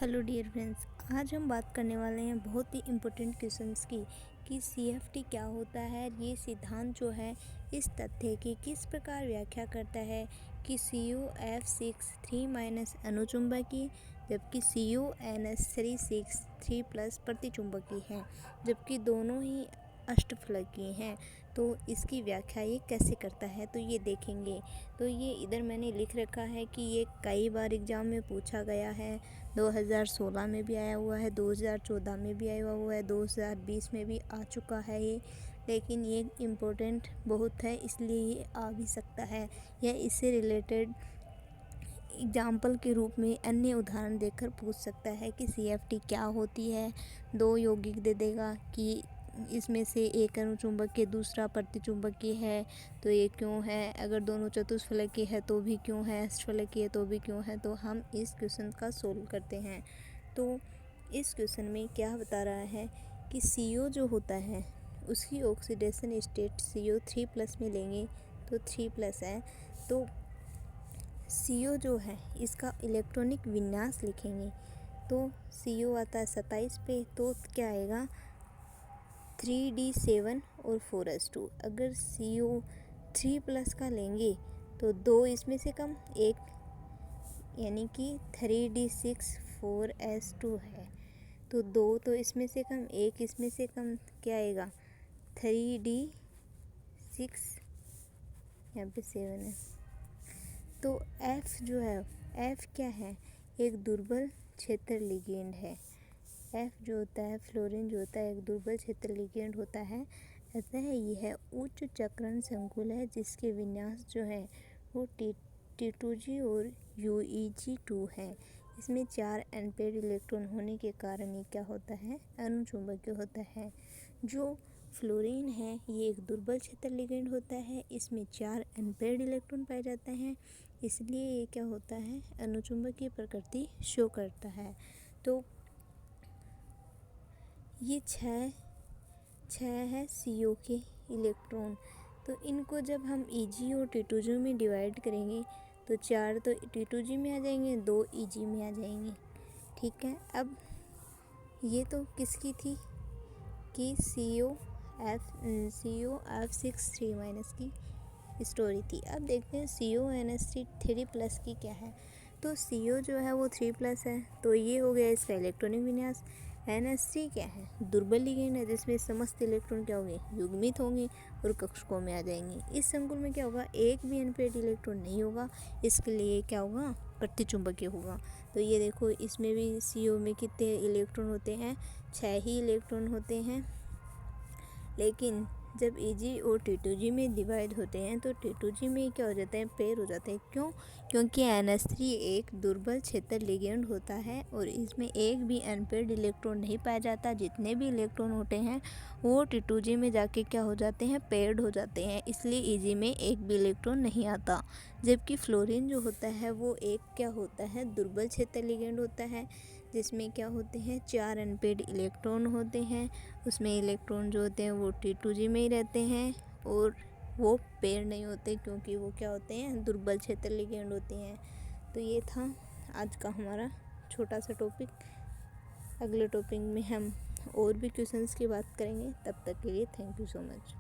Hello dear friends, आज हम बात करने वाले हैं बहुत ही इम्पोर्टेंट क्वेश्चंस की कि सीएफटी क्या होता है। ये सिद्धांत जो है इस तथ्य की किस प्रकार व्याख्या करता है कि CuF6 3- अनुचुंबकीय जबकि CuNS3 3+ प्रतिचुंबकीय है, जबकि दोनों ही अष्टफलकीय हैं। तो इसकी व्याख्या ये कैसे करता है तो ये देखेंगे। तो ये इधर मैंने लिख रखा है कि ये कई बार एग्ज़ाम में पूछा गया है। 2016 में भी आया हुआ है, 2014 में भी आया हुआ है, 2020 में भी आ चुका है ये। लेकिन ये इम्पोर्टेंट बहुत है, इसलिए ये आ भी सकता है या इससे रिलेटेड एग्जाम्पल के रूप में अन्य उदाहरण देकर पूछ सकता है कि सीएफटी क्या होती है। दो यौगिक दे देगा कि इसमें से एक अनुचुंबकीय दूसरा प्रतिचुंबकीय है, तो ये क्यों है। अगर दोनों चतुष्फलकीय है तो भी क्यों है, अष्टफलकीय है तो भी क्यों है। तो हम इस क्वेश्चन का सोल्व करते हैं। तो इस क्वेश्चन में क्या बता रहा है कि CO जो होता है उसकी ऑक्सीडेशन स्टेट CO3+ में लेंगे तो 3+ है। तो CO जो है इसका इलेक्ट्रॉनिक विन्यास लिखेंगे तो CO आता है 27 पे, तो क्या आएगा 3D7 और 4s2। अगर CO3+ का लेंगे तो 2 इसमें से कम एक, यानी कि 3D6 4s2 है। तो 2 तो इसमें से कम एक इसमें से कम, क्या आएगा 3D6, यहाँ पे 7 है। तो F जो है, F क्या है, एक दुर्बल क्षेत्र लिगेंड है। F जो होता है, फ्लोरीन जो होता है, एक दुर्बल क्षेत्र लिगेंड होता है। अतः यह उच्च चक्रण संकुल है जिसके विन्यास जो है वो T2G और UeG2 है। इसमें 4 अनपेड इलेक्ट्रॉन होने के कारण ये क्या होता है, अनुचुंबकीय होता है। जो फ्लोरीन है ये एक दुर्बल क्षेत्र लिगेंड होता है, इसमें 4 अनपेड इलेक्ट्रॉन पाए जाते हैं, इसलिए ये क्या होता है, अनुचुंबकीय प्रकृति शो करता है। तो ये छः है CO के इलेक्ट्रॉन। तो इनको जब हम EG और T2G में डिवाइड करेंगे तो 4 तो T2G में आ जाएंगे, 2 EG में आ जाएंगे। ठीक है, अब ये तो किसकी थी कि CuF6 3- की स्टोरी थी। अब देखते हैं CuNS3 3+ की क्या है। तो CO जो है वो 3+ है, तो ये हो गया इसका इलेक्ट्रॉनिक विन्यास। NS3 क्या है, दुर्बल लिगेंड है जिसमें समस्त इलेक्ट्रॉन क्या होंगे, युग्मित होंगे और कक्षकों में आ जाएंगे। इस संकुल में क्या होगा, एक भी अनपेड इलेक्ट्रॉन नहीं होगा, इसके लिए क्या होगा, प्रतिचुंबकीय होगा। तो ये देखो, इसमें भी CO में कितने इलेक्ट्रॉन होते हैं, 6 ही इलेक्ट्रॉन होते हैं। लेकिन जब EG और T2G में डिवाइड होते हैं तो T2G में क्या हो जाता है, पेयर हो जाते हैं। क्यों, क्योंकि NS3 एक दुर्बल क्षेत्र लिगेंड होता है और इसमें एक भी अनपेड इलेक्ट्रॉन नहीं पाया जाता। जितने भी इलेक्ट्रॉन होते हैं वो T2G में जाके क्या हो जाते हैं, पेयर्ड हो जाते हैं, इसलिए EG में एक भी इलेक्ट्रॉन नहीं आता। जबकि फ्लोरीन जो होता है वो एक क्या होता है, दुर्बल क्षेत्र लिगेंड होता है जिसमें क्या होते हैं, 4 अनपेड इलेक्ट्रॉन होते हैं। उसमें इलेक्ट्रॉन जो होते हैं वो T2G में ही रहते हैं और वो पेयर नहीं होते क्योंकि वो क्या होते हैं, दुर्बल क्षेत्र लिगेंड होते हैं। तो ये था आज का हमारा छोटा सा टॉपिक। अगले टॉपिक में हम और भी क्वेश्चंस की बात करेंगे। तब तक के लिए थैंक यू सो मच।